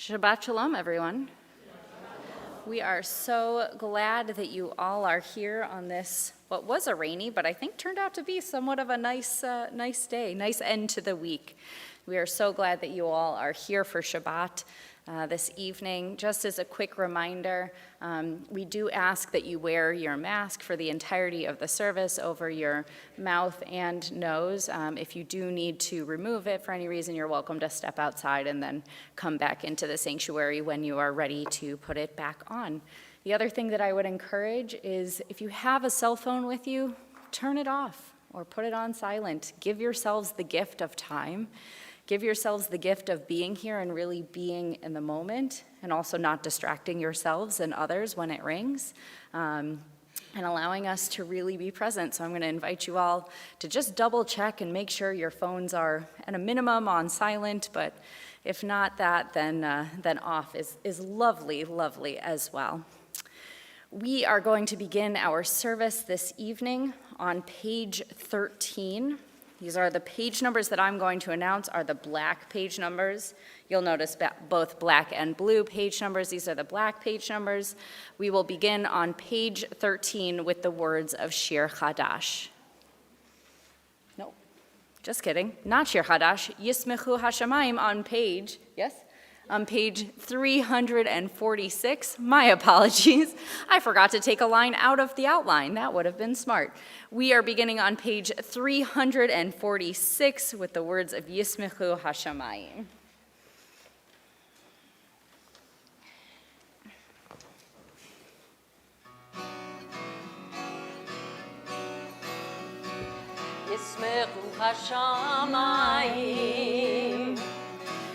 Shabbat Shalom, everyone. We are so glad that you all are here on this, what was a rainy, but I think turned out to be somewhat of a nice day, nice end to the week. We are so glad that you all are here for Shabbat this evening. Just as a quick reminder, we do ask that you wear your mask for the entirety of the service over your mouth and nose. If you do need to remove it for any reason, you're welcome to step outside and then come back into the sanctuary when you are ready to put it back on. The other thing that I would encourage is if you have a cell phone with you, turn it off or put it on silent. Give yourselves the gift of time. Give yourselves the gift of being here and really being in the moment, and also not distracting yourselves and others when it rings, and allowing us to really be present. So I'm going to invite you all to just double check and make sure your phones are at a minimum on silent, but if not that, then off is lovely as well. We are going to begin our service this evening on page 13. These are the page numbers that I'm going to announce are the black page numbers. You'll notice both black and blue page numbers. These are the black page numbers. We will begin on page 13 with the words of Shir Chadash. No, just kidding. Not Shir Chadash. Yismechu Hashamayim on page, yes? On page 346, my apologies. I forgot to take a line out of the outline. That would have been smart. We are beginning on page 346 with the words of Yismechu Hashamayim. Yismechu Hashamayim.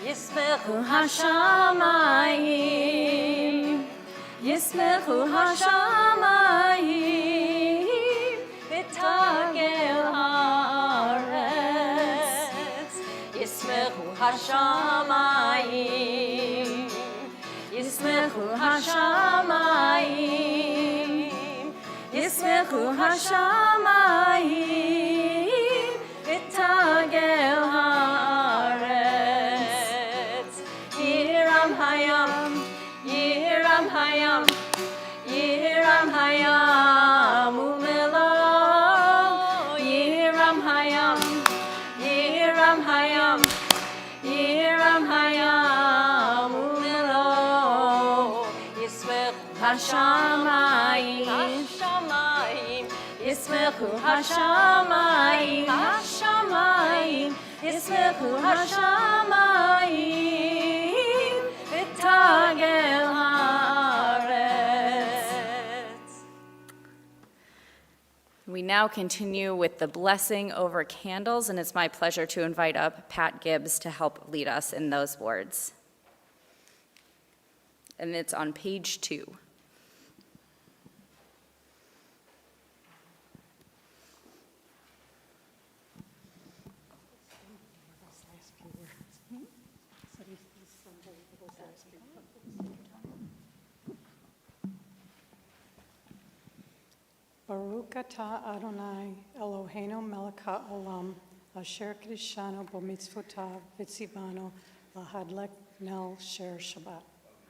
Yismechu Hashamayim, Yismechu Hashamayim, V'tagel haaretz. Yismechu Hashamayim, Yismechu Hashamayim, Yismechu Hashamayim, V'tagel haaretz. Yiram hayam umelo. Yiram hayam umelo. Yismechu Hashamayim, Yismechu Hashamayim, Yismechu Hashamayim, V'tagel haaretz. We now continue with the blessing over candles, and it's my pleasure to invite up Pat Gibbs to help lead us in those words. And it's on page 2. Baruch atah Adonai Eloheinu melech haolam asher kiddushanu b'mitzvotav v'tzivanu lahadlek nel sher Shabbat.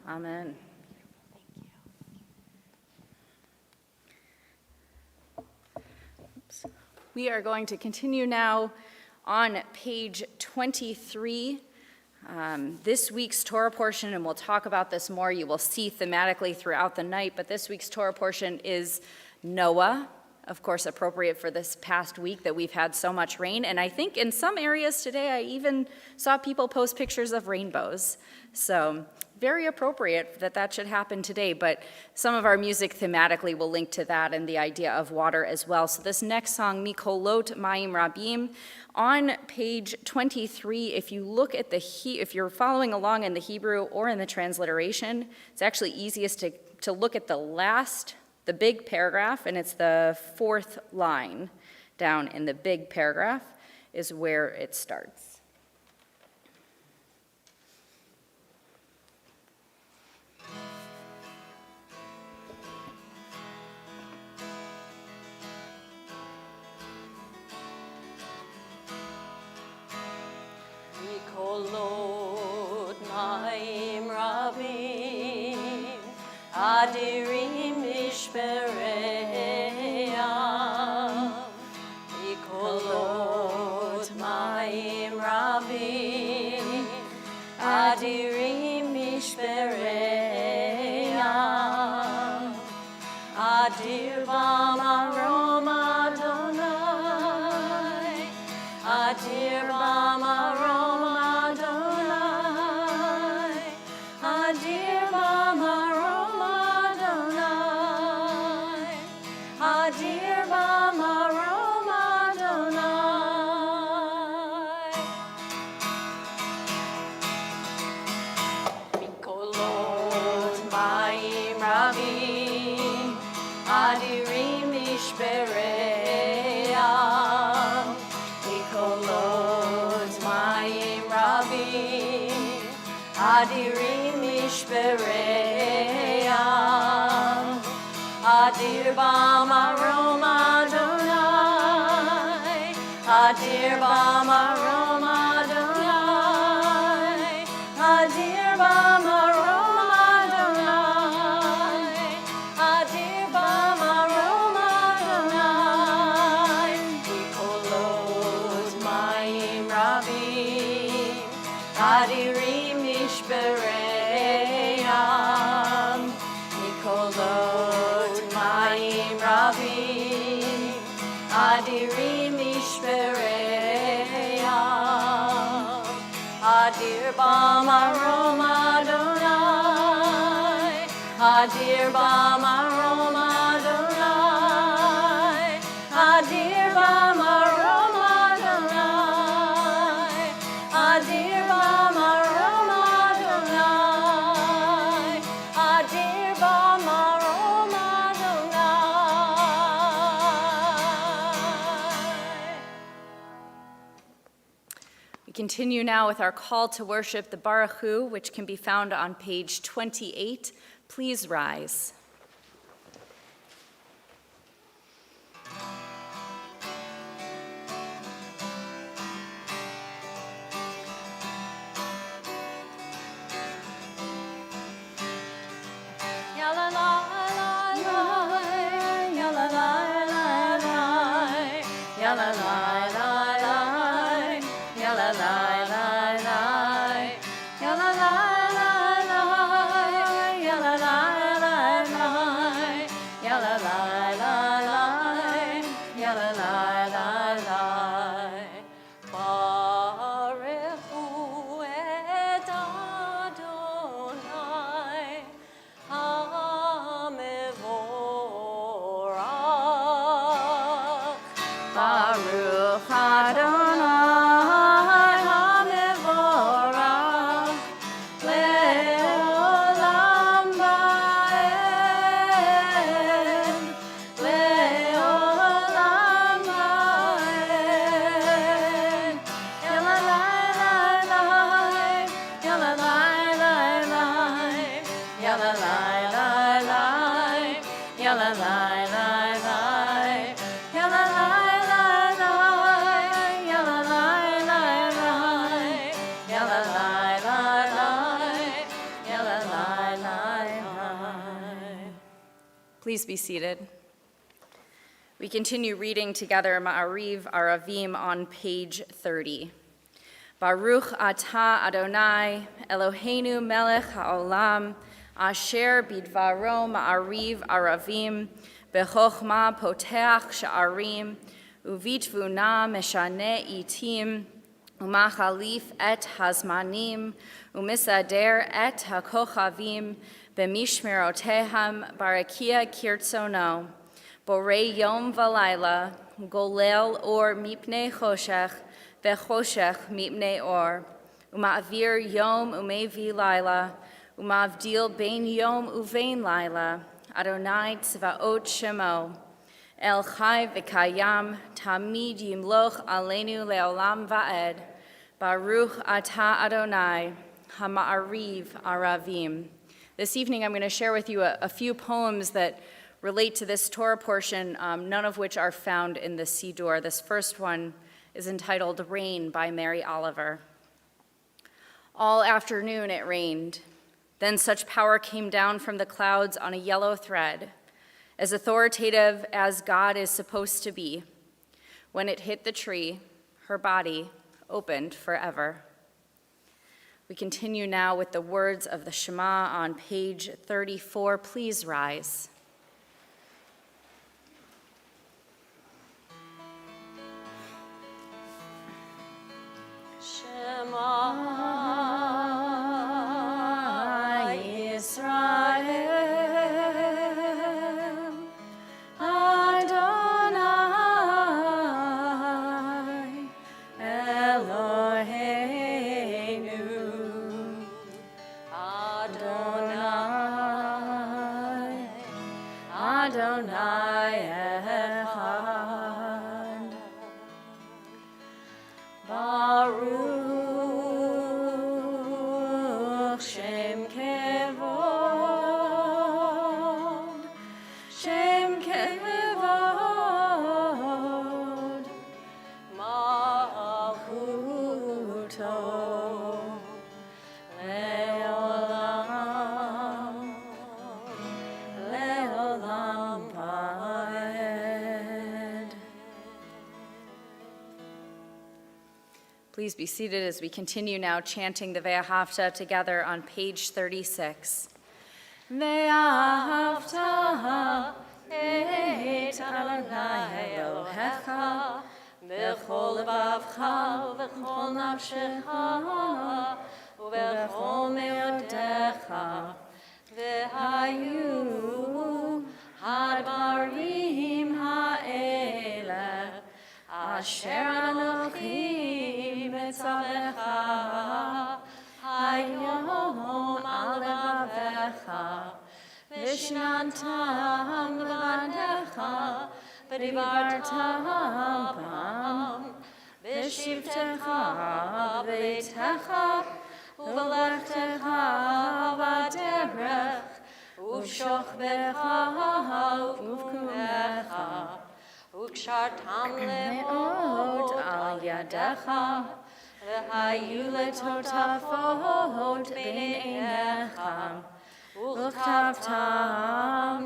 Amen. Oops. We are going to continue now on page 23. This week's Torah portion, and we'll talk about this more, you will see thematically throughout the night, but this week's Torah portion is Noah, of course, appropriate for this past week that we've had so much rain. And I think in some areas today, I even saw people post pictures of rainbows. So very appropriate that should happen today. But some of our music thematically will link to that and the idea of water as well. So this next song, Mikolot Mayim Rabim, on page 23, if you look at if you're following along in the Hebrew or in the transliteration, it's actually easiest to look at the big paragraph, and it's the 4th line down in the big paragraph is where it starts. Mikolot Mayim Rabim. Adirim Mishpereya, Mikolot Maim Rabim, Adirim Mishpereya, Adir Bam Arom Adonai, Adir Bam Arom Adonai, Adir Bam Arom Adonai, Adir Bam Arom Adonai. Mikolot Maim Rabim, Adirim Mishpereya, Mikolot Maim Rabim, Adirim Mishpereya, Adir Bam Arom Adonai, Adir Bam Arom Adonai, Adir Bam Arom Adonai, Adir Bam Arom Adonai, Mikolot Maim Rabim, Adirim Mishpereya, Mikolot Maim Rabim, Adirim Mishpereya, Adir Bam Arom Adonai, Adir Bam Arom Adonai, Adir Bam Arom Adonai, Adir Bam Arom Adonai, Adir Bam Arom Adonai. We continue now with our call to worship, the Baruch Hu, which can be found on page 28. Please rise. Ya la la la la, ya la la la la, ya la la la la, ya la la la la, ya la la la la, ya la la la la, ya la la la la, ya la la la la. Baruch Hu et Adonai, HaMevorach. Baruch Adonai, HaMevorach, Le'olam va'ed, Le'olam va'ed. Yalalai, yalalai, yalalai, yalalai, Please be seated. We continue reading together Ma'ariv Aravim on page 30. Baruch atah Adonai, Eloheinu melech haolam, asher bidvaro ma'ariv aravim, bechochma poteach sha'arim, uvitvuna meshane itim, umachalif et hazmanim, umisader et hakochavim, b'mishmeroteham barakia kirtzono, borei yom v'layla, golel or mipnei choshech, v'choshech mipnei or, uma'avir yom umevi layla, umavdil bein yom uvein layla, Adonai tzvaot shemo, El chai v'kayam, tamid yimloch aleinu leolam va'ed, Baruch atah Adonai, hama'ariv aravim. This evening I'm going to share with you a few poems that relate to this Torah portion, none of which are found in the Siddur. This first one is entitled Rain by Mary Oliver. All afternoon it rained. Then such power came down from the clouds on a yellow thread, as authoritative as God is supposed to be. When it hit the tree, her body opened forever. We continue now with the words of the Shema on page 34. Please rise. Shema Yisrael, Adonai Eloheinu, Adonai Echad. Baruch Shem Kevod, Shem Kevod, Malchuto Leolam, Leolam Vaed. Please be seated as we continue now chanting the Ve'ahavta together on page 36. Ve'ahavta et Adonai Elohecha b'chol levavcha v'chol nafshecha u'b'chol me'odecha v'hayu hadvarim ha'eleh asher Anochi metzavecha hayom al levavecha v'shnantam levadecha v'divartam bam v'shivtecha b'beitecha u'v'lechtecha v'derech u'v'shochbecha u'v'kumecha Ukshartam leot al yadecha, v'hayu letotafot bein einecha, uchtavtam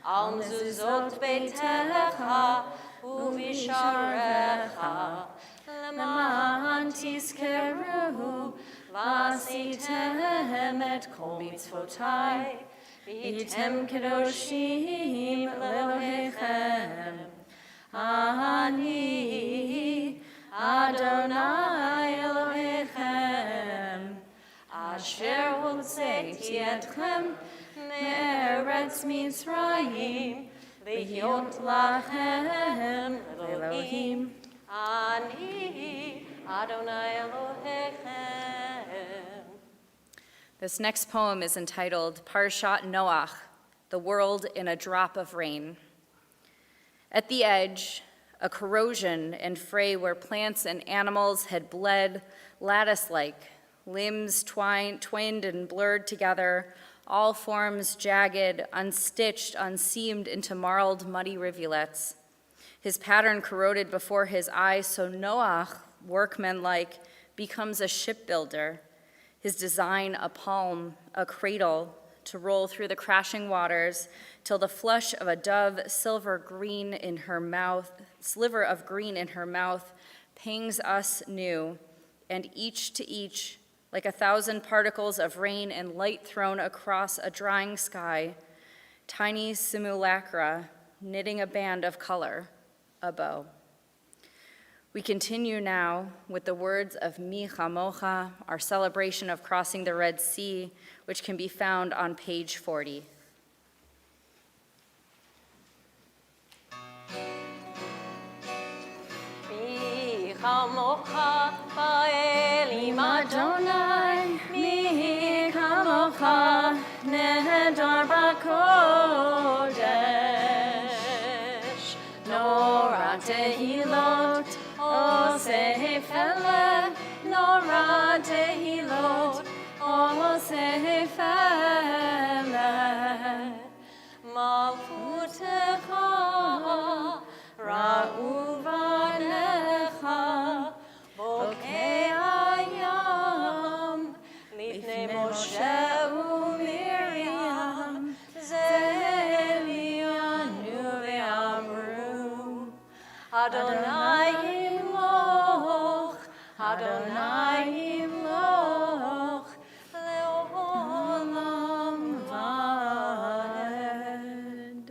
al mezuzot beitecha, uvisharecha, leman tizkeru, v'asitem et kol mitzvotai, v'yitem kedoshim lelohechem. Ani Adonai Elohechem, asher hotzeiti etchem me'eretz Mitzrayim, v'hiot lachem Elohim. Ani Adonai Elohechem. This next poem is entitled Shabbat Noah, the world in a drop of rain. At the edge, a corrosion and fray where plants and animals had bled lattice-like, limbs twinned and blurred together, all forms jagged, unstitched, unseamed into marled, muddy rivulets. His pattern corroded before his eyes, so Noah, workmanlike, becomes a shipbuilder. His design a palm, a cradle, to roll through the crashing waters till the flush of a dove, sliver of green in her mouth, pings us new, and each to each, like 1,000 particles of rain and light thrown across a drying sky, tiny simulacra knitting a band of color, a bow. We continue now with the words of Mi Chamocha, our celebration of crossing the Red Sea, which can be found on page 40. Mi Chamocha ba'elim Adonai, Mi Chamocha nehedar b'kodesh, Nora tehilot Osefele, Nora tehilot, Osefele, Malchutecha, Ra'uvanecha, Bokei hayam, Lifnei Moshe Adonai Imloch, Adonai Imloch, Le'olam Vaed.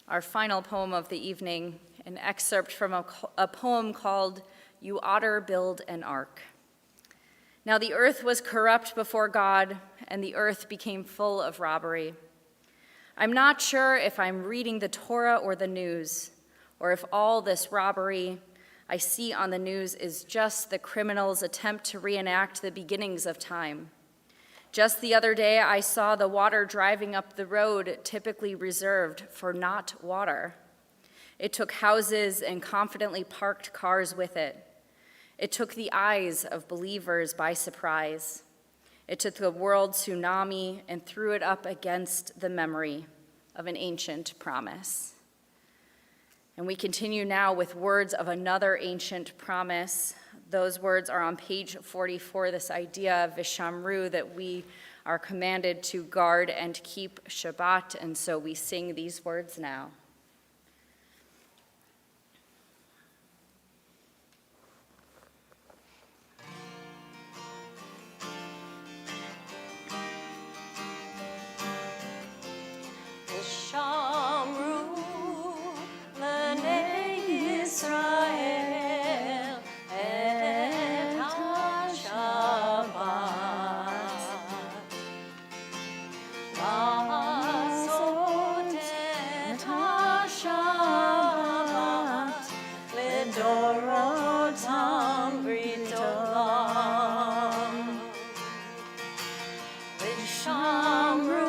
Our final poem of the evening, an excerpt from a poem called You Otter Build an Ark. Now the earth was corrupt before God, and the earth became full of robbery. I'm not sure if I'm reading the Torah or the news, or if all this robbery I see on the news is just the criminals' attempt to reenact the beginnings of time. Just the other day, I saw the water driving up the road typically reserved for not water. It took houses and confidently parked cars with it. It took the eyes of believers by surprise. It took the world tsunami and threw it up against the memory of an ancient promise. And we continue now with words of another ancient promise. Those words are on page 44, this idea of Vishamru, that we are commanded to guard and keep Shabbat, and so we sing these words now. Vishamru l'nei Yisrael et ha-Shabbat. La'asot et ha-Shabbat l'dorotam brit olam. Vishamru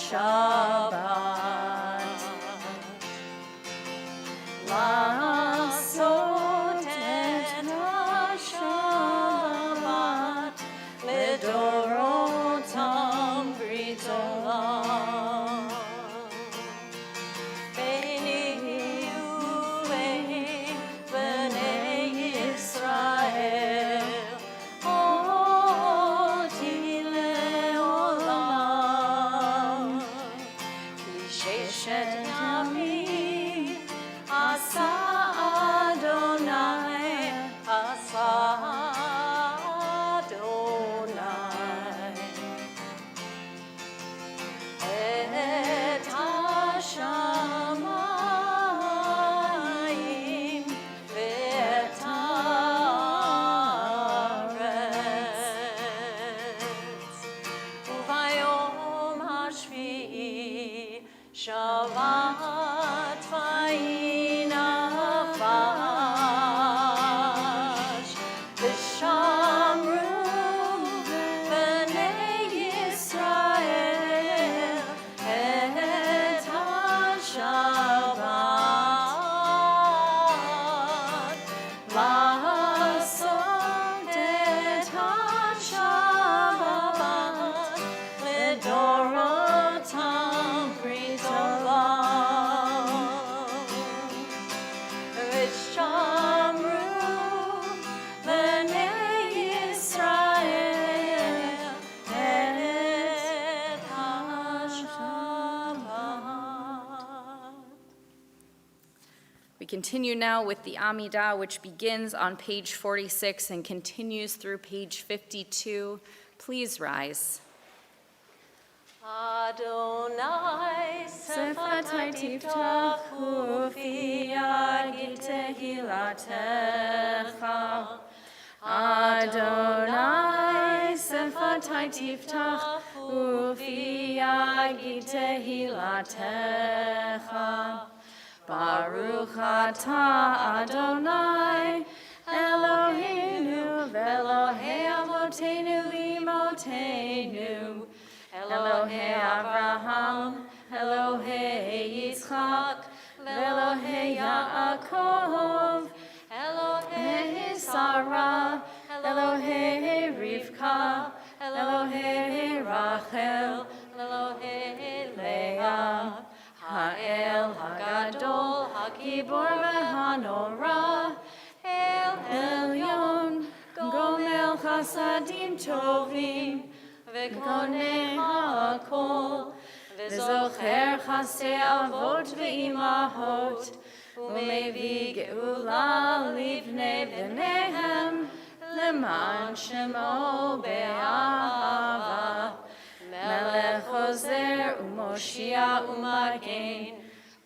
Shabbat. La'asot et ha-Shabbat l'dorotam brit olam. Beini uvein b'nei Yisrael oti le'olam. Sheshet yamim asa Adonai, asa Adonai. Et hashamayim ve'et haaretz. Uvayom hashvi'i Shabbat vayinavash. Vishamru b'nei Yisrael et ha-Shabbat. La'asot et ha-Shabbat l'dorotam brit olam. Vishamru b'nei Yisrael et ha-Shabbat. We continue now with the Amidah, which begins on page 46 and continues through page 52. Please rise. Adonai sefatai tiftachu fi yagid tehilatecha. Adonai sefatai tiftachu fi yagid tehilatecha. Baruch atah Adonai Eloheinu ve'Elohei avotenu v'imotenu. Elohei Avraham, Elohei Yitzchak, Elohei Yaakov, Elohei Sarah, Elohei Rivka, Elohei Rachel, Elohei Leah, Ha'el Hagadol, Hagibor v'Hanora, El Elyon, Gomel Chasad. וזוכר חסדי אבות ואימהות, ומביא גאולה לבני בניהם, למען שמו באהבה. מלך עוזר ומושיע ומגן,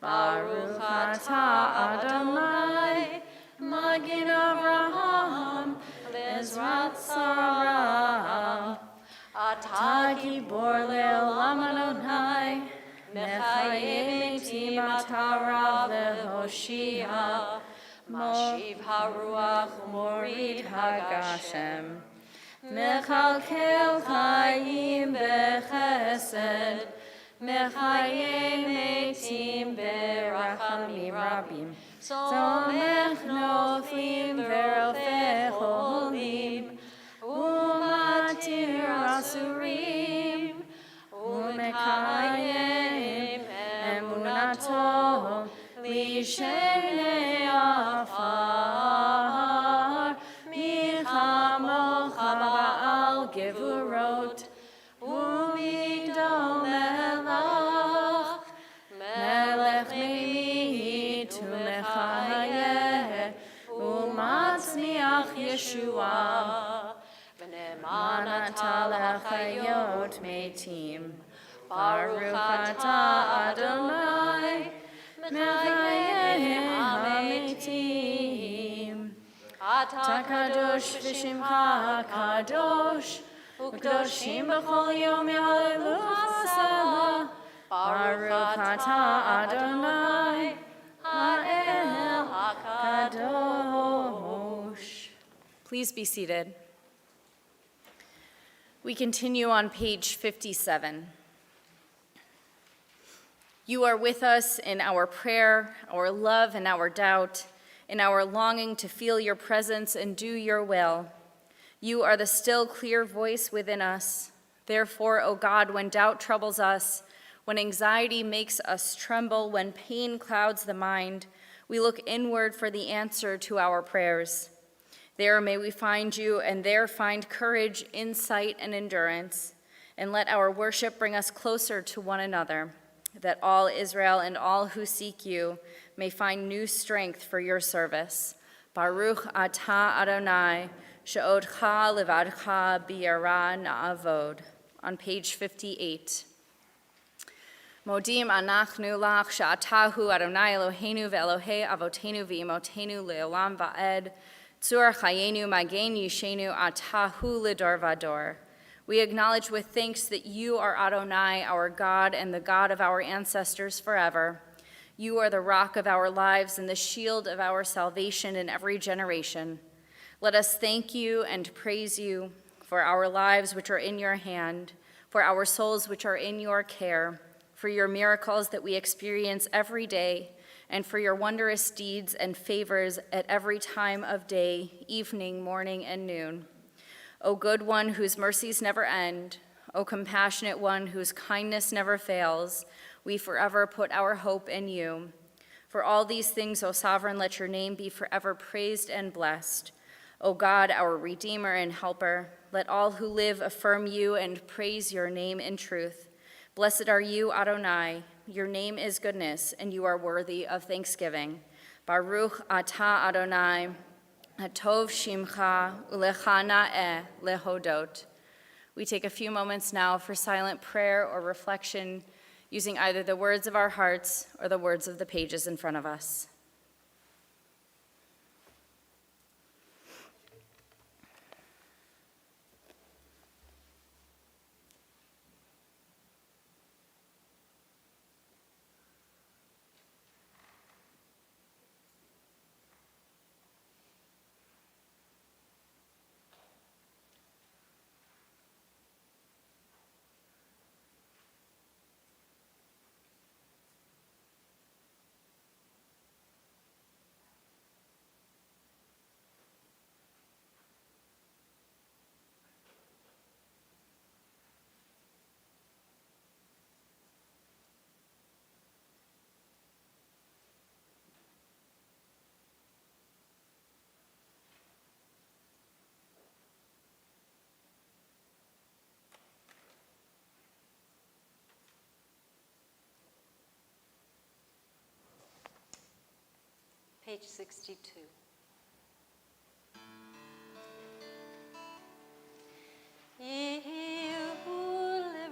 ברוך אתה אדוני, מגן אברהם, לעזרת שרה. אתה גיבור לעולם אדוני, מחיי מתים אתה רב להושיע, משיב הרוח ומוריד הגשם, מכלכל חיים בחסד, מחיי מתים ברחמים רבים, צומח נופלים ורופא חולים, ומתיר אסורים, ומקיים אמונתו לשני עפר. מי כמוך בעל גבורות ומגדול מלך, מלך ממית ומחיה ומצמיח ישועה. ונאמן אתה לחיות מתים, ברוך אתה אדוני, מחיי המתים. אתה קדוש ושמך קדוש, וקדושים בכל יום יהללוך סלע. ברוך אתה אדוני, האל הקדוש. Please be seated. We continue on page 57. You are with us in our prayer, our love, and our doubt, in our longing to feel your presence and do your will. You are the still, clear voice within us. Therefore, O God, when doubt troubles us, when anxiety makes us tremble, when pain clouds the mind, we look inward for the answer to our prayers. There may we find you, and there find courage, insight, and endurance. And let our worship bring us closer to one another, that all Israel and all who seek you may find new strength for your service. Baruch atah Adonai, she'odcha levadcha biyara na'avod. On page 58. Modim anachnu lach she'atahu Adonai Eloheinu ve'Elohei avotenu ve'imotenu le'olam va'ed. Tzur chayenu magen yishenu atahu lidor vador. We acknowledge with thanks that you are Adonai, our God, and the God of our ancestors forever. You are the rock of our lives and the shield of our salvation in every generation. Let us thank you and praise you for our lives which are in your hand, for our souls which are in your care, for your miracles that we experience every day, and for your wondrous deeds and favors at every time of day, evening, morning, and noon. O good one whose mercies never end, O compassionate one whose kindness never fails, we forever put our hope in you. For all these things, O sovereign, let your name be forever praised and blessed. O God, our Redeemer and Helper, let all who live affirm you and praise your name in truth. Blessed are you, Adonai. Your name is goodness, and you are worthy of thanksgiving. Baruch atah Adonai, hatov shimcha ulecha na'eh lehodot. We take a few moments now for silent prayer or reflection, using either the words of our hearts or the words of the pages in front of us. Page 62.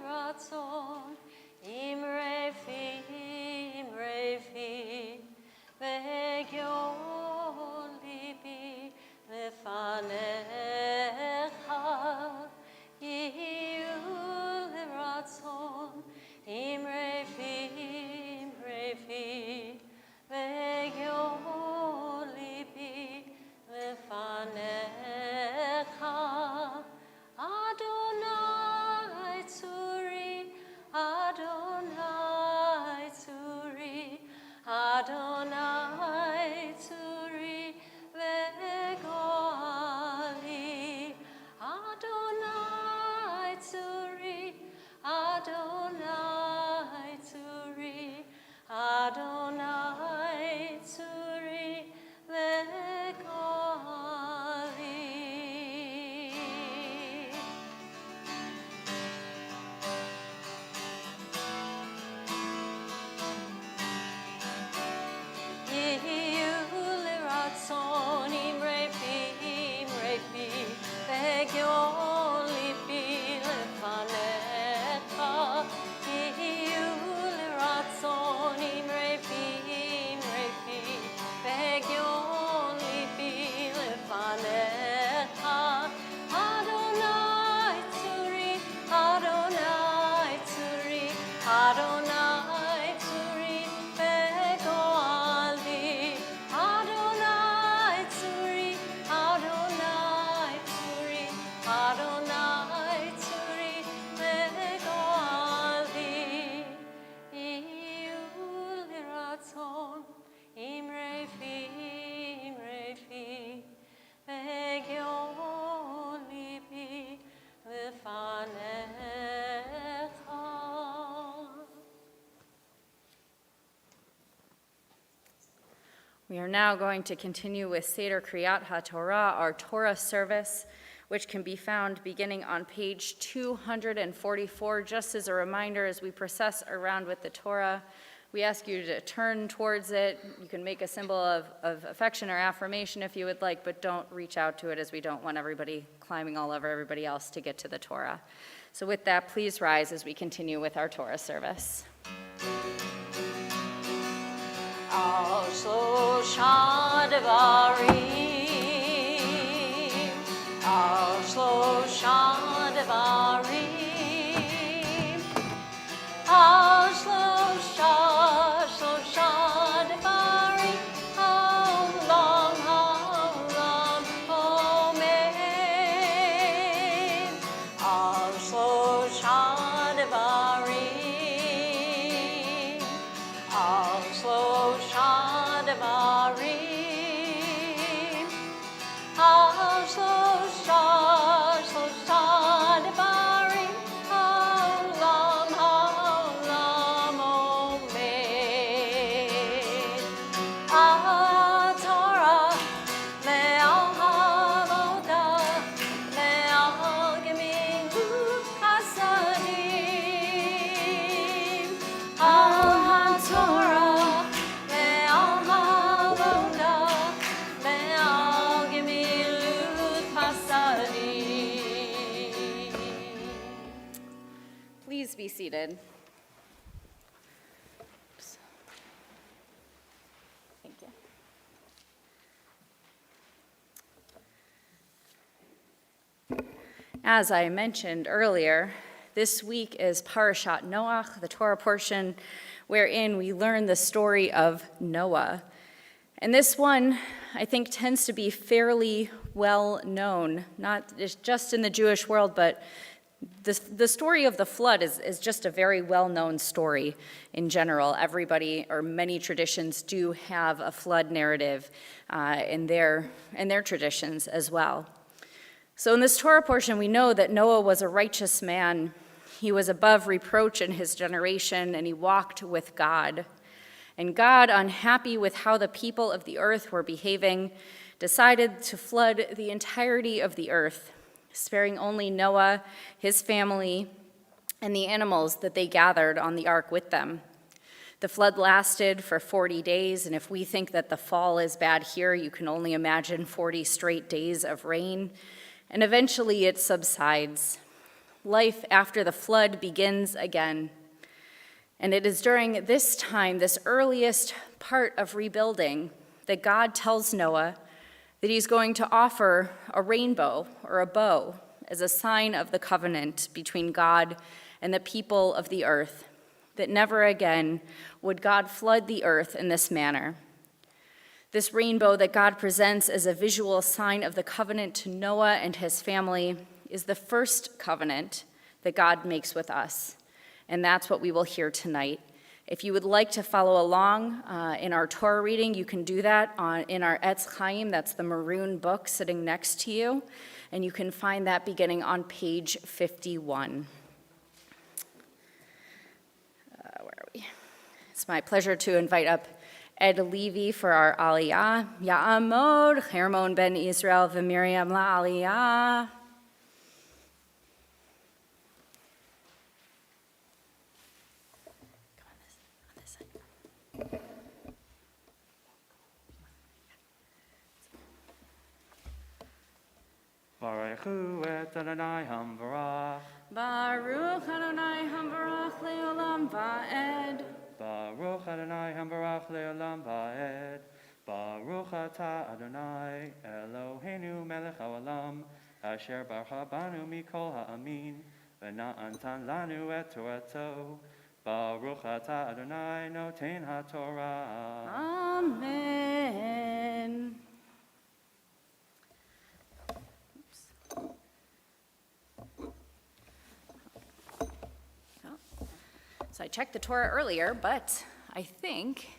Ratzon, imre fi, vegyo libi lefanecha. Yehu ratzon, imre fi, vegyo libi lefanecha. Adonai Tzuri, Adonai Tzuri, Adonai Tzuri, vegoali. Adonai Tzuri, Adonai Tzuri, Adonai Tzuri, vegoali. Adonai Tzuri, Adonai Tzuri, Adonai Tzuri, vegoali. Adonai Tzuri, Adonai Tzuri, Adonai Tzuri, vegoali. Iyu liratzon, imre fi, vegyo libi lefanecha. We are now going to continue with Seder Kriyat HaTorah, our Torah service, which can be found beginning on page 244. Just as a reminder, as we process around with the Torah, we ask you to turn towards it. You can make a symbol of affection or affirmation if you would like, but don't reach out to it, as we don't want everybody climbing all over everybody else to get to the Torah. So with that, please rise as we continue with our Torah service. Al Shlosha Devarim, Al Shlosha Devarim, Al Shlosha Devarim, Haolam Omeid. Al Shlosha Devarim, Al Shlosha Devarim, Al Shlosha Devarim, Haolam Omeid. Torah me'al havodah, me'al gemilut chasadim. Torah me'al havodah, me'al gemilut chasadim. Please be seated. Thank you. As I mentioned earlier, this week is Parashat Noah, the Torah portion wherein we learn the story of Noah. And this one, I think, tends to be fairly well known, not just in the Jewish world, but the story of the flood is just a very well-known story in general. Everybody, or many traditions, do have a flood narrative in their traditions as well. So in this Torah portion, we know that Noah was a righteous man. He was above reproach in his generation, and he walked with God. And God, unhappy with how the people of the earth were behaving, decided to flood the entirety of the earth, sparing only Noah, his family, and the animals that they gathered on the ark with them. The flood lasted for 40 days, and if we think that the fall is bad here, you can only imagine 40 straight days of rain, and eventually it subsides. Life after the flood begins again. And it is during this time, this earliest part of rebuilding, that God tells Noah that he's going to offer a rainbow or a bow as a sign of the covenant between God and the people of the earth, that never again would God flood the earth in this manner. This rainbow that God presents as a visual sign of the covenant to Noah and his family is the first covenant that God makes with us, and that's what we will hear tonight. If you would like to follow along in our Torah reading, you can do that in our Etz Chaim. That's the maroon book sitting next to you, and you can find that beginning on page 51. Where are we? It's my pleasure to invite up Ed Levy for our Aliyah. Ya'amod, Hermon ben Israel v'Miriam la'Aliyah. Baruchu et Adonai Hamvarach. Baruch Adonai Hamvarach le'olam va'ed. Baruch Adonai Hamvarach le'olam va'ed. Baruch atah Adonai Eloheinu melech haolam asher bacha banu mikol ha'amin v'na'antan lanu et torato. Baruch atah Adonai noten ha'torah. Amen. So I checked the Torah earlier, but I think,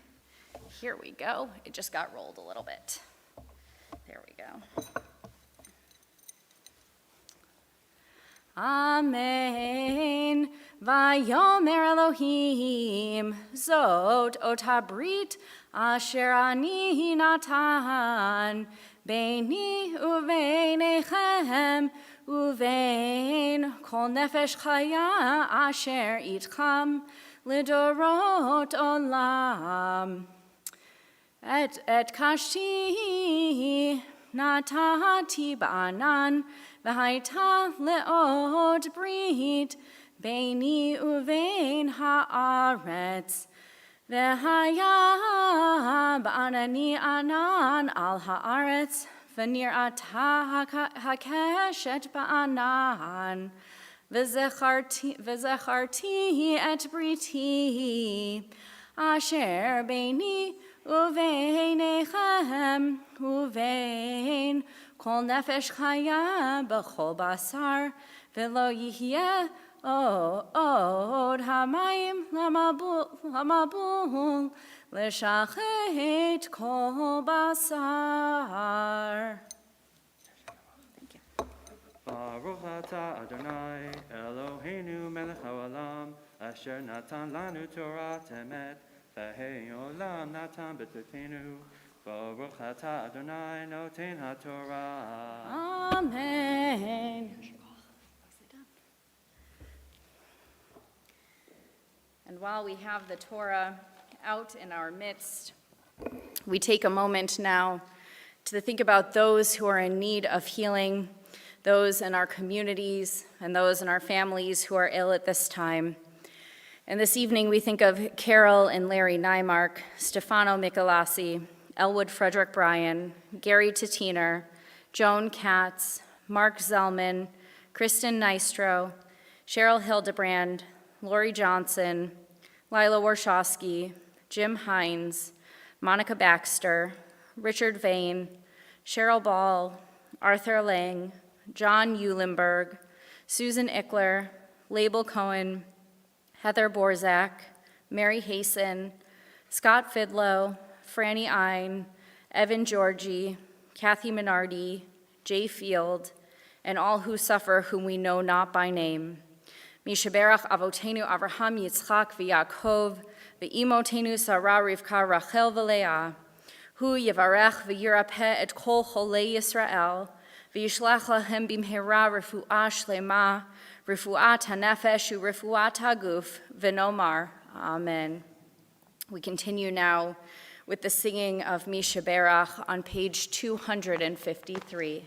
here we go. It just got rolled a little bit. There we go. Amen. Vayomer Elohim, zot ota brit asher ani natan, beini uveinechem, uvein kol nefesh chaya asher itcham lidorot olam. Et kashti natati ba'anan v'haita le'od brit beini uvein haaretz v'haya ba'anani anan al haaretz v'nir'ata hakeshet ba'anan v'zecharti et briti asher beini uveinechem uvein kol nefesh chaya b'chol basar v'lo yihyeh od hamayim lamabul l'shachet kol basar. Thank you. Baruch atah Adonai Eloheinu melech haolam asher natan lanu Torah emet v'hei olam natan b'totenu. Baruch atah Adonai noten ha'torah. Amen. And while we have the Torah out in our midst, we take a moment now to think about those who are in need of healing, those in our communities, and those in our families who are ill at this time. And this evening we think of Carol and Larry Nymark, Stefano Michelasi, Elwood Frederick Bryan, Gary Tatiner, Joan Katz, Mark Zellman, Kristen Nystro, Cheryl Hildebrand, Lori Johnson, Lila Warshawski, Jim Hines, Monica Baxter, Richard Vane, Cheryl Ball, Arthur Lang, John Eulenberg, Susan Ickler, Label Cohen, Heather Borzak, Mary Hasten, Scott Fidlow, Franny Ein, Evan Georgie, Kathy Minardi, Jay Field, and all who suffer whom we know not by name. Mishaberach avotenu Avraham, Yitzchak, v'Yaakov, v'imotenu Sarah, Rivka, Rachel, v'Leah, hu yivarech v'yirapeh et kol cholei Yisrael, v'yishlach lahem bimhera refu'ah shlema, refu'at hanefesh u'refu'at haguf, v'nomar. Amen. We continue now with the singing of Misha Berach on page 253.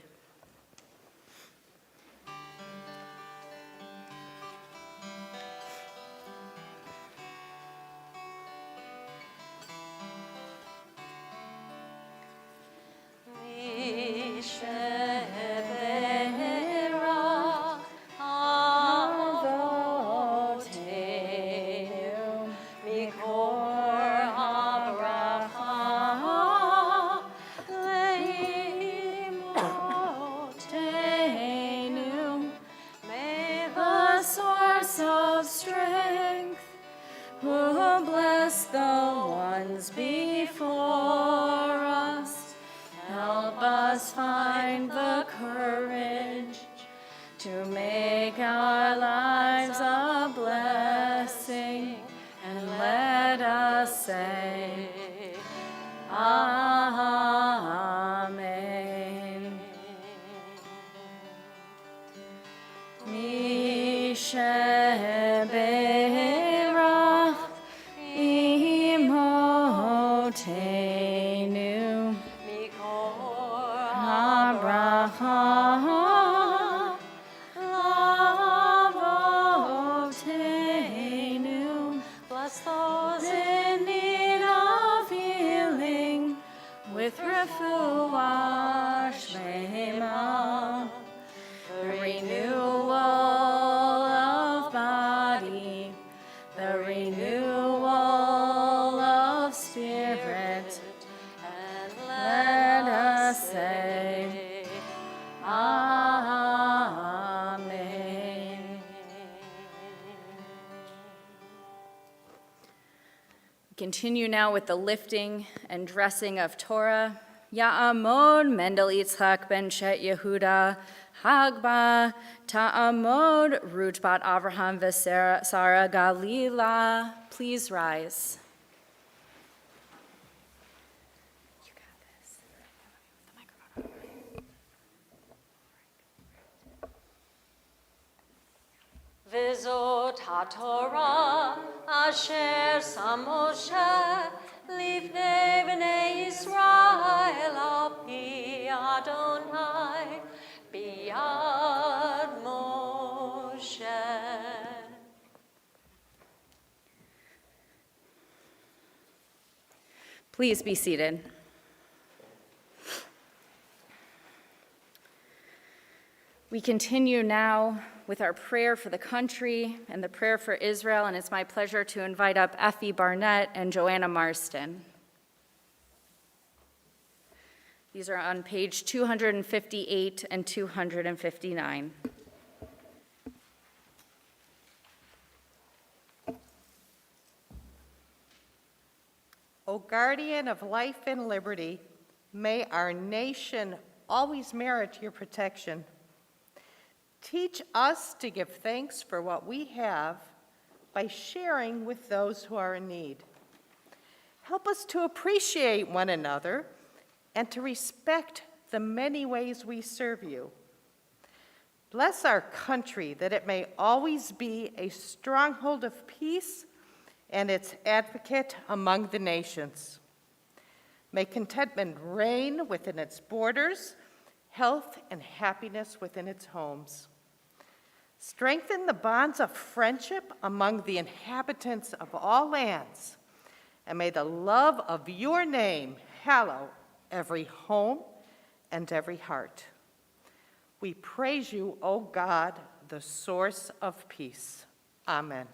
Continue now with the lifting and dressing of Torah. Ya'amod Mendel Yitzchak ben Shet Yehuda Hagba Ta'amod Ruth bat Avraham v'Sara Galila. Please rise. You got this. The microphone. V'zot haTorah asher sam Moshe lifnei bnei Yisrael al pi Adonai biyad Moshe. Please be seated. We continue now with our prayer for the country and the prayer for Israel, and it's my pleasure to invite up Effie Barnett and Joanna Marston. These are on page 258 and 259. O guardian of life and liberty, may our nation always merit your protection. Teach us to give thanks for what we have by sharing with those who are in need. Help us to appreciate one another and to respect the many ways we serve you. Bless our country that it may always be a stronghold of peace and its advocate among the nations. May contentment reign within its borders, health and happiness within its homes. Strengthen the bonds of friendship among the inhabitants of all lands, and may the love of your name hallow every home and every heart. We praise you, O God, the source of peace. Amen.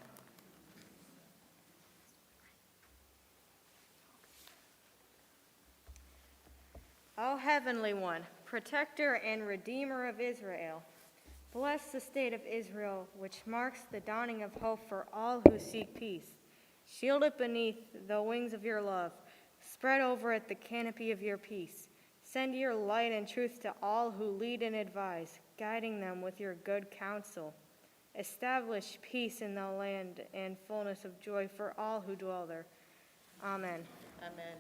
O Heavenly One, protector and redeemer of Israel, bless the state of Israel, which marks the dawning of hope for all who seek peace. Shield it beneath the wings of your love. Spread over it the canopy of your peace. Send your light and truth to all who lead and advise, guiding them with your good counsel. Establish peace in the land and fullness of joy for all who dwell there. Amen. Amen.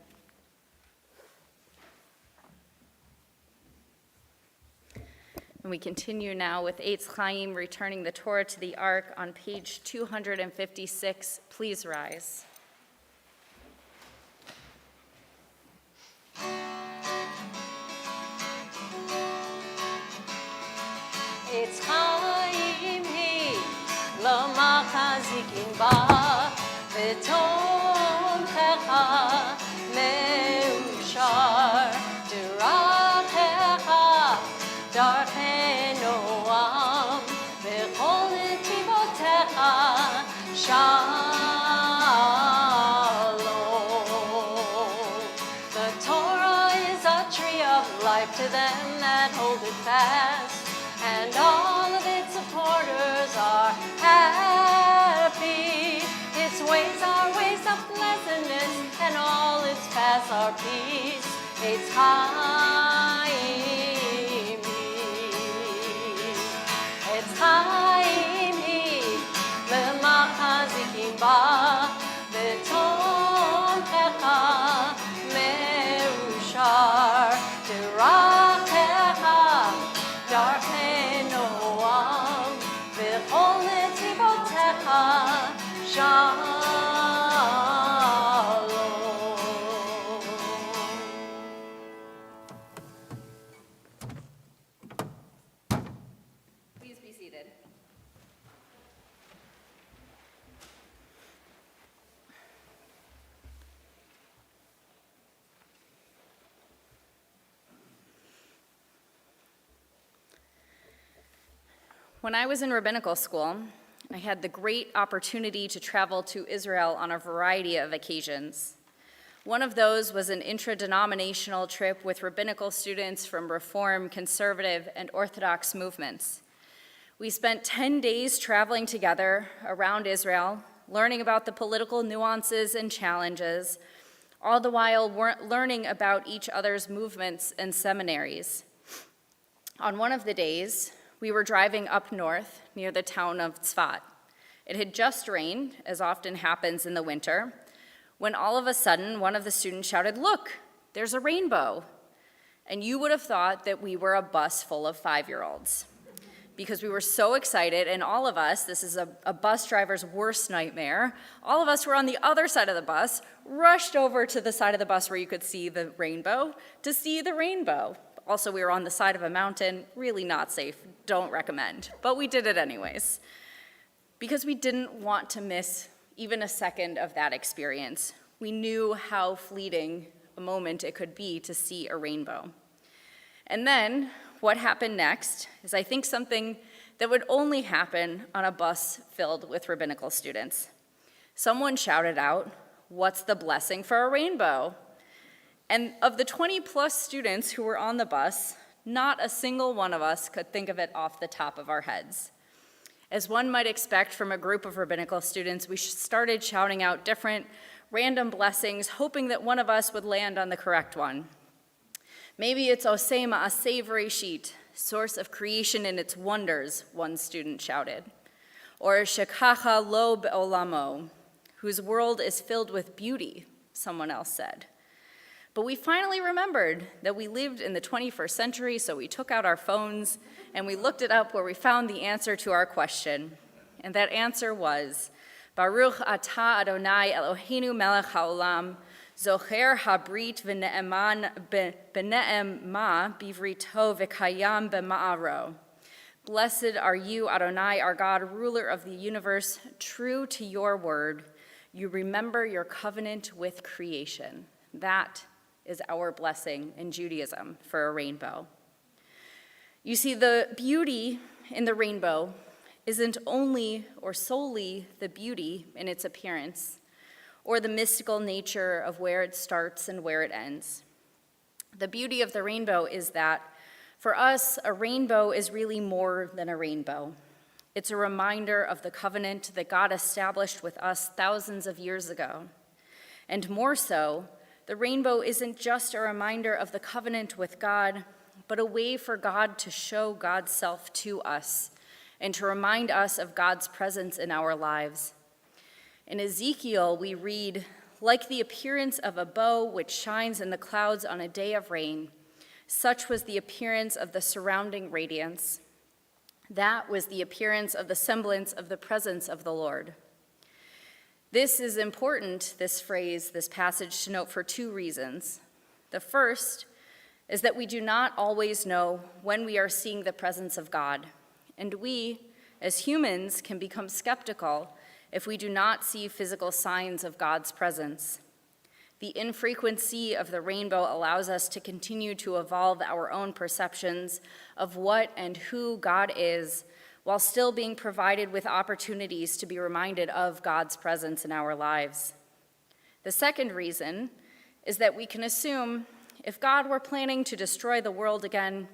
And we continue now with Eitz Chaim returning the Torah to the Ark on page 256. Please rise. מחזיקים בה, ותומכך מאושר. דרכך דרכי נועם, וכל נתיבותיך shalom. The Torah is a tree of life to them that hold it fast, and all of its supporters are happy. Its ways are ways of pleasantness, and all its paths are peace. It's Chaim. It's Chaim למחזיקים בה, ותומכך מאושר. דרכך דרכי נועם, וכל נתיבותיך שלום. Please be seated. When I was in rabbinical school, I had the great opportunity to travel to Israel on a variety of occasions. One of those was an intra-denominational trip with rabbinical students from Reform, Conservative, and Orthodox movements. We spent 10 days traveling together around Israel, learning about the political nuances and challenges, all the while learning about each other's movements and seminaries. On one of the days, we were driving up north near the town of Tzfat. It had just rained, as often happens in the winter, when all of a sudden one of the students shouted, "Look, there's a rainbow." And you would have thought that we were a bus full of 5-year-olds, because we were so excited, and all of us, this is a bus driver's worst nightmare, all of us were on the other side of the bus, rushed over to the side of the bus where you could see the rainbow to see the rainbow. Also, we were on the side of a mountain, really not safe, don't recommend. But we did it anyways, because we didn't want to miss even a second of that experience. We knew how fleeting a moment it could be to see a rainbow. And then, what happened next is, I think, something that would only happen on a bus filled with rabbinical students. Someone shouted out, "What's the blessing for a rainbow?" And of the 20-plus students who were on the bus, not a single one of us could think of it off the top of our heads. As one might expect from a group of rabbinical students, we started shouting out different random blessings, hoping that one of us would land on the correct one. Maybe it's Osema, a savory sheet, source of creation and its wonders, one student shouted. Or Shekacha lo be'olamo, whose world is filled with beauty, someone else said. But we finally remembered that we lived in the 21st century, so we took out our phones and we looked it up, where we found the answer to our question. And that answer was, Baruch atah Adonai Eloheinu melech haolam, zocher habrit v'ne'eman b'ne'ema bivrito v'kayam b'ma'aro. Blessed are you, Adonai, our God, ruler of the universe, true to your word. You remember your covenant with creation. That is our blessing in Judaism for a rainbow. You see, the beauty in the rainbow isn't only or solely the beauty in its appearance, or the mystical nature of where it starts and where it ends. The beauty of the rainbow is that, for us, a rainbow is really more than a rainbow. It's a reminder of the covenant that God established with us thousands of years ago. And more so, the rainbow isn't just a reminder of the covenant with God, but a way for God to show God's self to us and to remind us of God's presence in our lives. In Ezekiel, we read, "Like the appearance of a bow which shines in the clouds on a day of rain, such was the appearance of the surrounding radiance. That was the appearance of the semblance of the presence of the Lord." This is important, this phrase, this passage, to note for 2 reasons. The first is that we do not always know when we are seeing the presence of God, and we, as humans, can become skeptical if we do not see physical signs of God's presence. The infrequency of the rainbow allows us to continue to evolve our own perceptions of what and who God is, while still being provided with opportunities to be reminded of God's presence in our lives. The second reason is that we can assume if God were planning to destroy the world again,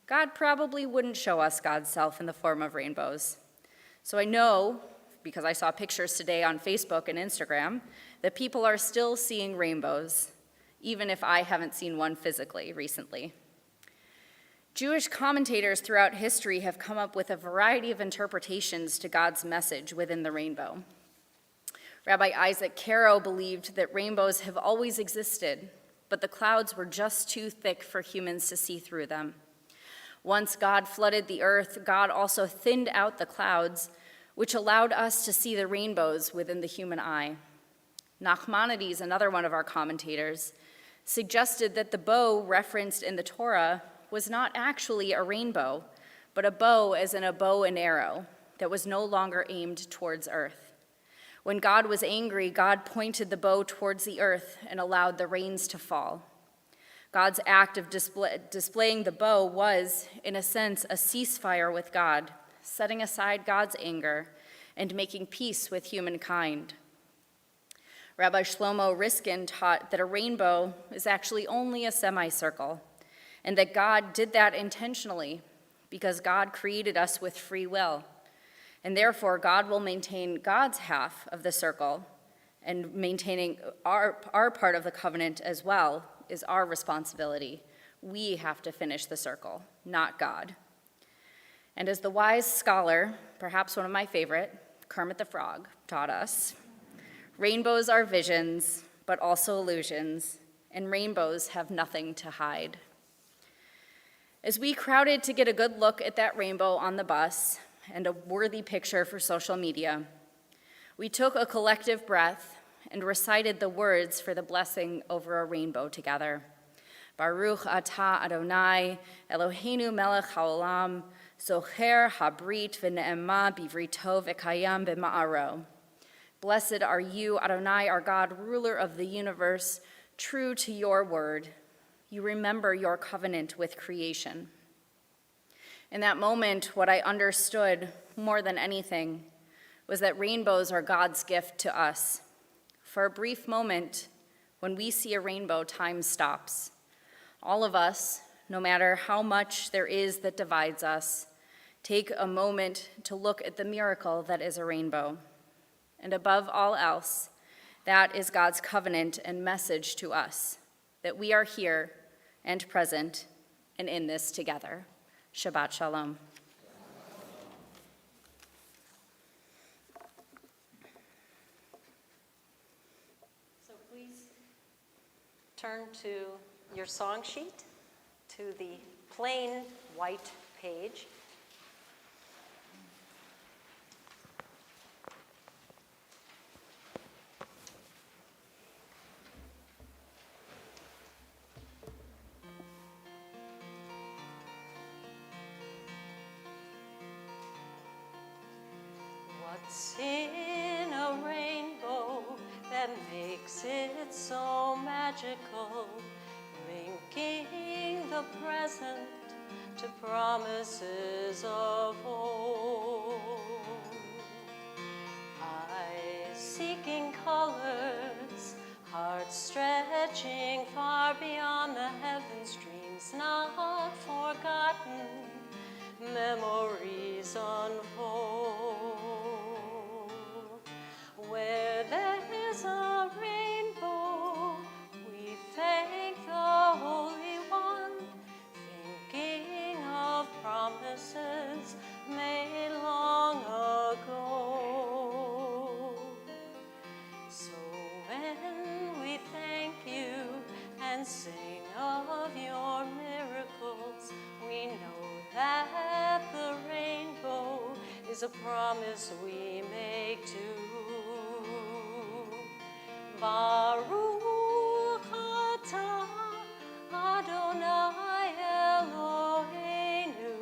God probably wouldn't show us God's self in the form of rainbows. So I know, because I saw pictures today on Facebook and Instagram, that people are still seeing rainbows, even if I haven't seen one physically recently. Jewish commentators throughout history have come up with a variety of interpretations to God's message within the rainbow. Rabbi Isaac Caro believed that rainbows have always existed, but the clouds were just too thick for humans to see through them. Once God flooded the earth, God also thinned out the clouds, which allowed us to see the rainbows within the human eye. Nachmanides, another one of our commentators, suggested that the bow referenced in the Torah was not actually a rainbow, but a bow as in a bow and arrow that was no longer aimed towards earth. When God was angry, God pointed the bow towards the earth and allowed the rains to fall. God's act of displaying the bow was, in a sense, a ceasefire with God, setting aside God's anger and making peace with humankind. Rabbi Shlomo Riskin taught that a rainbow is actually only a semicircle, and that God did that intentionally because God created us with free will. And therefore, God will maintain God's half of the circle, and maintaining our part of the covenant as well is our responsibility. We have to finish the circle, not God. And as the wise scholar, perhaps one of my favorite, Kermit the Frog, taught us, rainbows are visions, but also illusions, and rainbows have nothing to hide. As we crowded to get a good look at that rainbow on the bus and a worthy picture for social media, we took a collective breath and recited the words for the blessing over a rainbow together. Baruch atah Adonai, Eloheinu melech haolam, zocher habrit v'ne'ema bivrito v'kayam b'ma'aro. Blessed are you, Adonai, our God, ruler of the universe, true to your word. You remember your covenant with creation. In that moment, what I understood more than anything was that rainbows are God's gift to us. For a brief moment, when we see a rainbow, time stops. All of us, no matter how much there is that divides us, take a moment to look at the miracle that is a rainbow. And above all else, that is God's covenant and message to us, that we are here and present and in this together. Shabbat Shalom. So please turn to your song sheet, to the plain white page. What's in a rainbow that makes it so magical, linking the present to promises of old? Eyes seeking colors, hearts stretching far beyond the heavens, dreams not forgotten, memories unfold. Where there is a rainbow, we thank the Holy One, thinking of promises made long ago. So when we thank you and sing of your miracles, we know that the rainbow is a promise we make to Baruch atah Adonai Eloheinu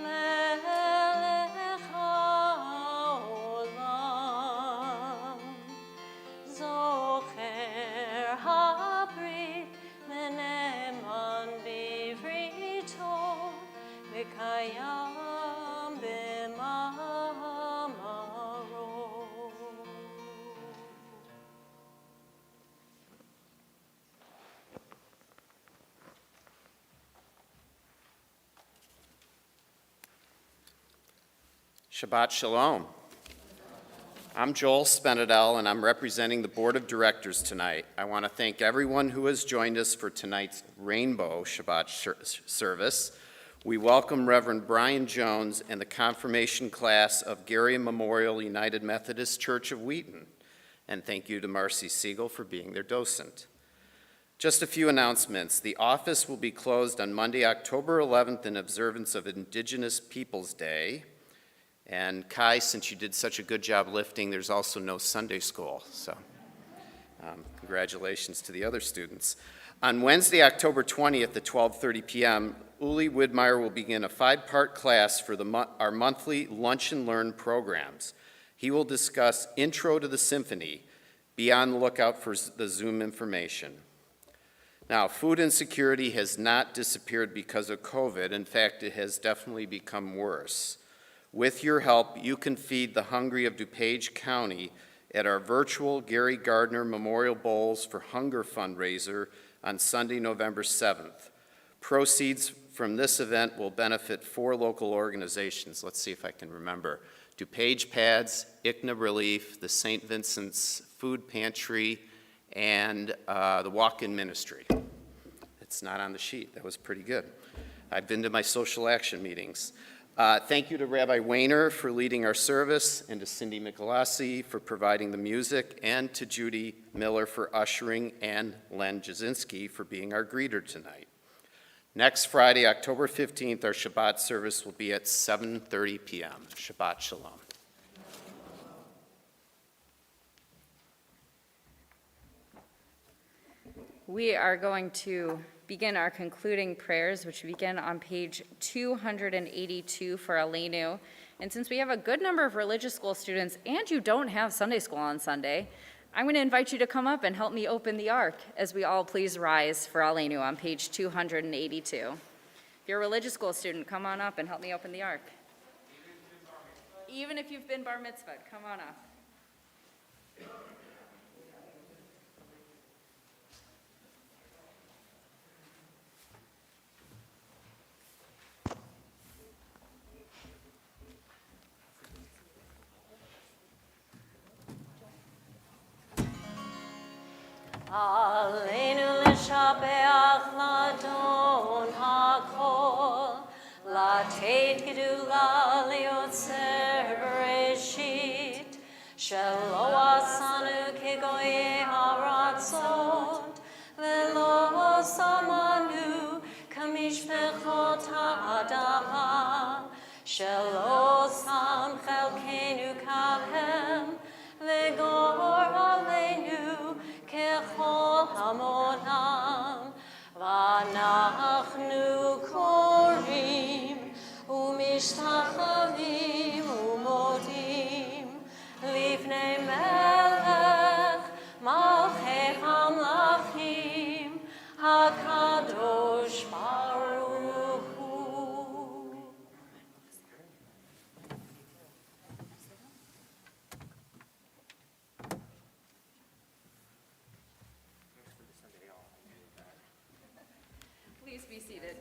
melech haolam. Shabbat Shalom. I'm Joel Spenadel, and I'm representing the Board of Directors tonight. I want to thank everyone who has joined us for tonight's Rainbow Shabbat service. We welcome Reverend Brian Jones and the confirmation class of Gary Memorial United Methodist Church of Wheaton. And thank you to Marcy Siegel for being their docent. Just a few announcements. The office will be closed on Monday, October 11th in observance of Indigenous Peoples Day. And Kai, since you did such a good job lifting, there's also no Sunday school, so congratulations to the other students. On Wednesday, October 20th at 12:30 p.m., Uli Widmeyer will begin a 5-part class for our monthly Lunch and Learn programs. He will discuss Intro to the Symphony. Be on the lookout for the Zoom information. Now, food insecurity has not disappeared because of COVID. In fact, it has definitely become worse. With your help, you can feed the hungry of DuPage County at our virtual Gary Gardner Memorial Bowls for Hunger fundraiser on Sunday, November 7th. Proceeds from this event will benefit 4 local organizations. Let's see if I can remember. DuPage Pads, ICNA Relief, the St. Vincent's Food Pantry, and the Walk-In Ministry. It's not on the sheet. That was pretty good. I've been to my social action meetings. Thank you to Rabbi Weiner for leading our service, and to Cindy Michelasi for providing the music, and to Judy Miller for ushering, and Len Jasinski for being our greeter tonight. Next Friday, October 15th, our Shabbat service will be at 7:30 p.m. Shabbat Shalom. We are going to begin our concluding prayers, which begin on page 282 for Aleinu. And since we have a good number of religious school students and you don't have Sunday school on Sunday, I'm going to invite you to come up and help me open the ark as we all please rise for Aleinu on page 282. If you're a religious school student, come on up and help me open the ark. Even if you've been bar mitzvahed, come on up. עלינו לשבח לאדון הכל, לתת גדולה ליוצר בראשית, שלא עשנו כגויי ארצות, ולא שמנו כמשפחות האדמה, שלא שם חלקנו כהם, וגור עלינו ככל המונם, ואנחנו קוראים ומשתחווים ומודים לפני מלך מלכי המלכים הקדוש ברוך הוא. Please be seated.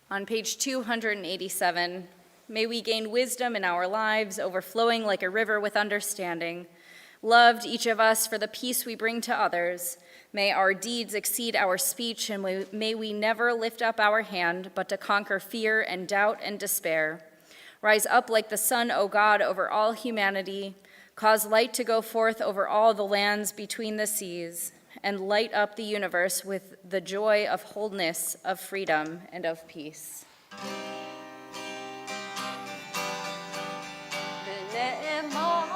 On page 287, may we gain wisdom in our lives, overflowing like a river with understanding. Loved each of us for the peace we bring to others. May our deeds exceed our speech, and may we never lift up our hand, but to conquer fear and doubt and despair. Rise up like the sun, O God, over all humanity. Cause light to go forth over all the lands between the seas, and light up the universe with the joy of wholeness, of freedom, and of peace. ונאמר,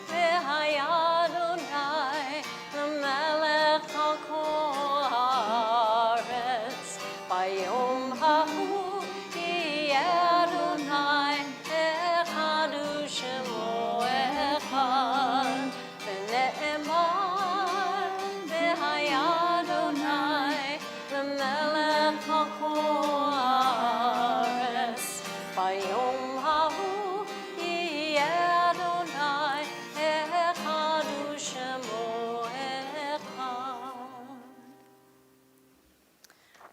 והיה אדוני למלך על כל הארץ, ביום ההוא יהיה אדוני אחד ושמו אחד. ונאמר, והיה אדוני למלך על כל הארץ.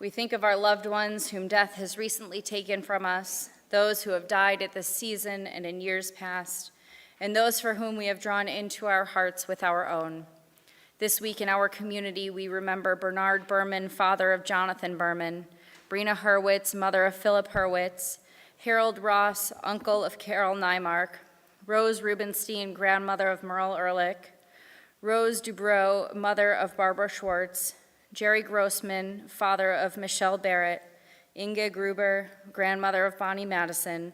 We think of our loved ones whom death has recently taken from us, those who have died at this season and in years past, and those for whom we have drawn into our hearts with our own. This week in our community, we remember Bernard Berman, father of Jonathan Berman, Brina Hurwitz, mother of Philip Hurwitz, Harold Ross, uncle of Carol Nymark, Rose Rubenstein, grandmother of Merle Ehrlich, Rose Dubrow, mother of Barbara Schwartz, Jerry Grossman, father of Michelle Barrett, Inge Gruber, grandmother of Bonnie Madison,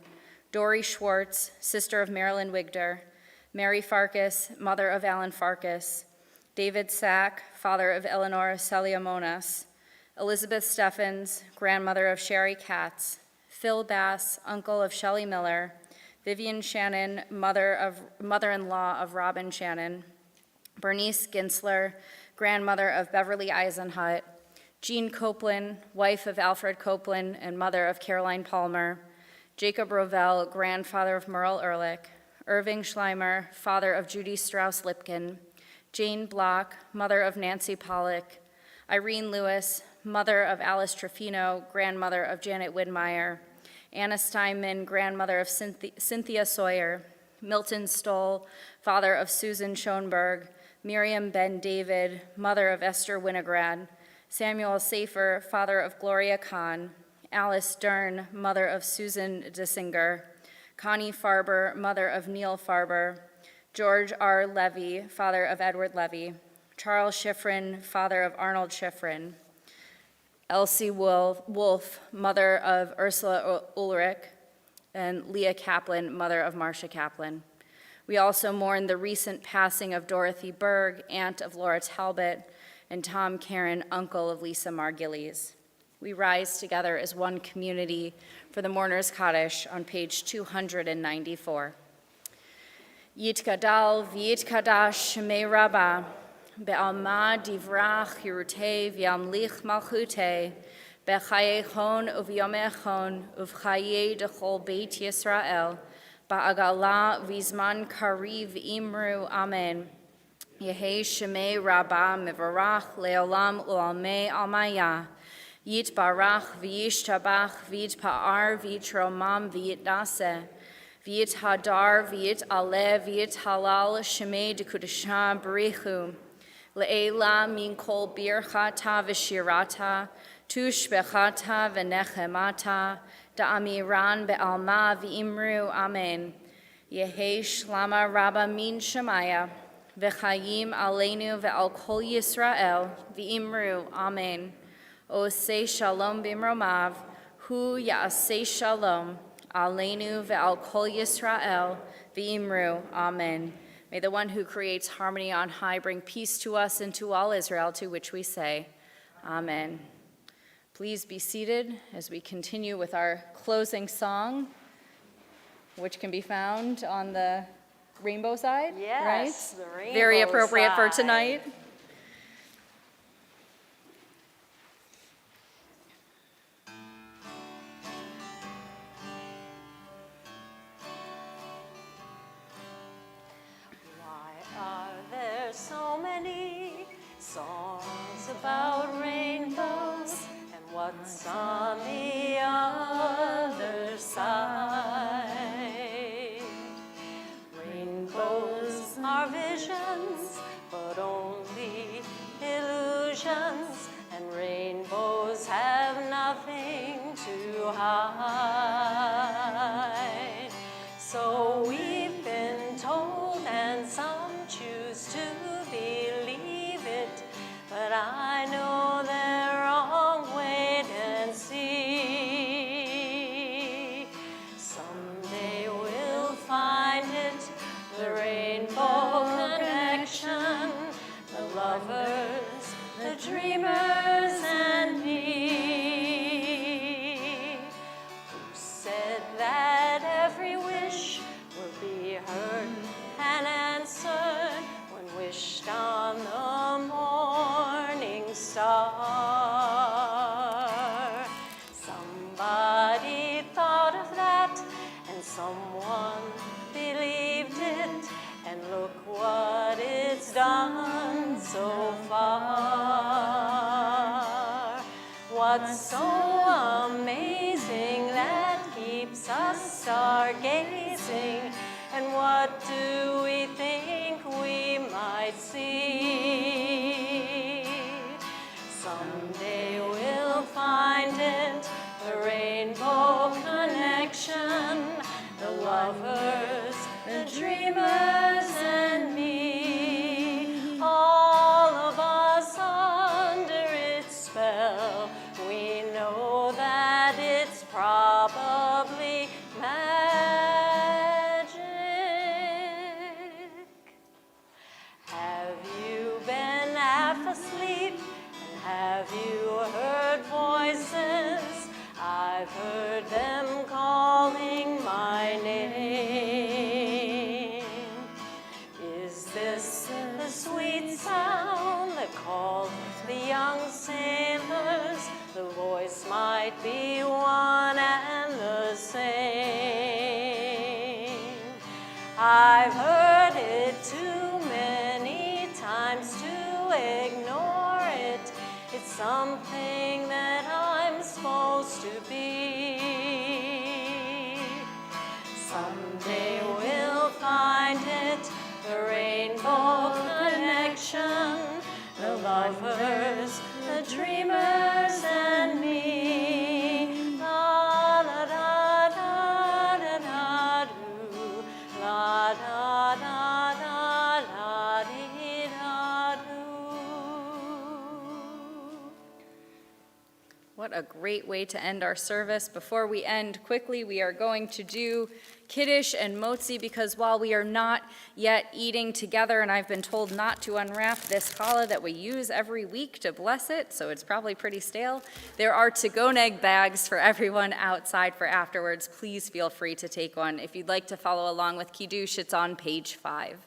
Dory Schwartz, sister of Marilyn Wigder, Mary Farkas, mother of Alan Farkas, David Sack, father of Eleanor Saliamonas, Elizabeth Steffens, grandmother of Sherry Katz, Phil Bass, uncle of Shelley Miller, Vivian Shannon, mother-in-law of Robin Shannon, Bernice Ginsler, grandmother of Beverly Eisenhut, Jean Copeland, wife of Alfred Copeland and mother of Caroline Palmer, Jacob Rovell, grandfather of Merle Ehrlich, Irving Schleimer, father of Judy Strauss-Lipkin, Jane Block, mother of Nancy Pollock, Irene Lewis, mother of Alice Trefino, grandmother of Janet Widmeyer, Anna Steinman, grandmother of Cynthia Sawyer, Milton Stoll, father of Susan Schoenberg, Miriam Ben David, mother of Esther Winograd, Samuel Safer, father of Gloria Kahn, Alice Dern, mother of Susan Disinger, Connie Farber, mother of Neil Farber, George R. Levy, father of Edward Levy, Charles Schifrin, father of Arnold Schifrin, Elsie Wolf, mother of Ursula Ulrich, and Leah Kaplan, mother of Marcia Kaplan. We also mourn the recent passing of Dorothy Berg, aunt of Laura Talbot, and Tom Karen, uncle of Lisa Margulies. We rise together as one community for the Mourner's Kaddish on page 294. Yitkadal v'yitkadash shemei Rabbah, be'alma divrach hirutei v'yamlich malchutei, be'chayechon u'v'yomechon u'v'chayei dechol beit Yisrael, ba'agala v'zman kariv imru amen. Yehei shemei Rabbah mevarach le'olam u'almei almaya, yitbarach v'yishtabach v'yitpa'ar v'yitromam v'yitnaseh, V'yit hadar, v'yit aleh, v'yit halal, shemei dekudashah b'richu. Le'ela min kol birchata v'shirata, tushbechata v'nechemata, da'amiran be'alma v'imru amen. Yehei shlama rabba min shemaya, v'chayim aleinu ve'al kol Yisrael, v'imru amen. Osei shalom b'imromav, hu ya'asei shalom. Aleinu ve'al kol Yisrael, v'imru, amen. May the one who creates harmony on high bring peace to us and to all Israel, to which we say, amen. Please be seated as we continue with our closing song, which can be found on the rainbow side, Yes, right? the rainbow Very appropriate for side. tonight. So many songs about rainbows and what's on the other side. Rainbows are visions, but only illusions, and rainbows have nothing to hide. So we've been told, and some choose to believe it, but I know they're wrong. Wait and see. Someday we'll find it, the rainbow connection, the lovers, the dreamers, and me. Who said that every wish will be heard and answered when wished on the morning star? Somebody thought of that, and someone believed it, and look what it's done so far. Was What's so amazing that keeps us stargazing? And what do we think we might see? Someday we'll find it, the rainbow connection, the lovers, the dreamers, and me. All of us under its spell, we know that it's probably magic. Have you been half asleep? And have you heard voices? I've heard them calling my name. Is this the sweet sound that called the young sailors? The voice might be one and the same. I've heard it too many times to ignore it. It's something that I'm supposed to be. Someday we'll find it, the rainbow connection, the lovers, the dreamers, and me. La da da da da da do, la da da da da dee da do. What a great way to end our service. Before we end quickly, we are going to do Kiddush and Motzi, because while we are not yet eating together, and I've been told not to unwrap this challah that we use every week to bless it, so it's probably pretty stale, there are to-go-neg bags for everyone outside for afterwards. Please feel free to take one. If you'd like to follow along with Kiddush, it's on page 5.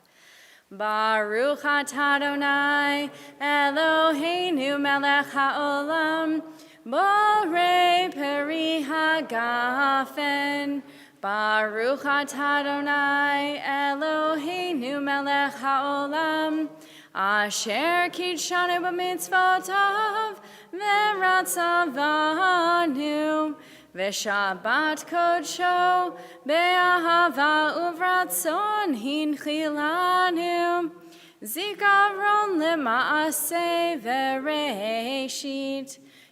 Baruch atah Adonai Eloheinu melech haolam borei peri hagafen. Baruch atah Adonai Eloheinu melech haolam asher kidshanu b'mitzvotav v'ratzavanu v'shabbat kodsho be'ahava uvratzon hinchilanu zikaron lema'aseh v'reishit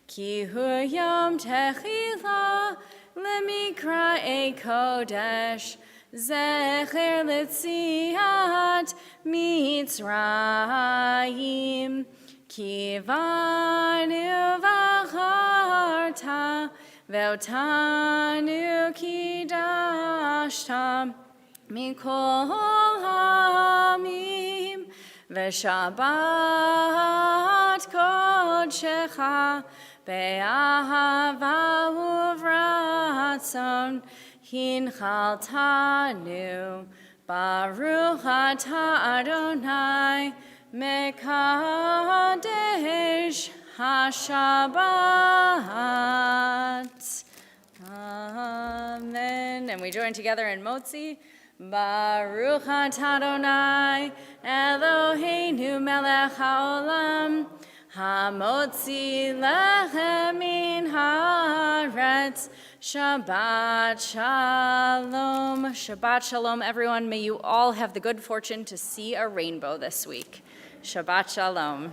ki hu yom techila Lemikra kodesh, zecher letziat Mitzrayim, kivanu v'acharta, ve'otanu kidashta, mikol ha'amim, ve'shabbat kodshecha, be'ahava uvratzon hinchaltanu. Baruch atah Adonai mekadesh hashabbat. Amen. And we join together in Motzi. Baruch atah Adonai Eloheinu melech haolam Hamotzi lechem min haaretz. Shabbat shalom. Shabbat shalom, everyone. May you all have the good fortune to see a rainbow this week. Shabbat shalom.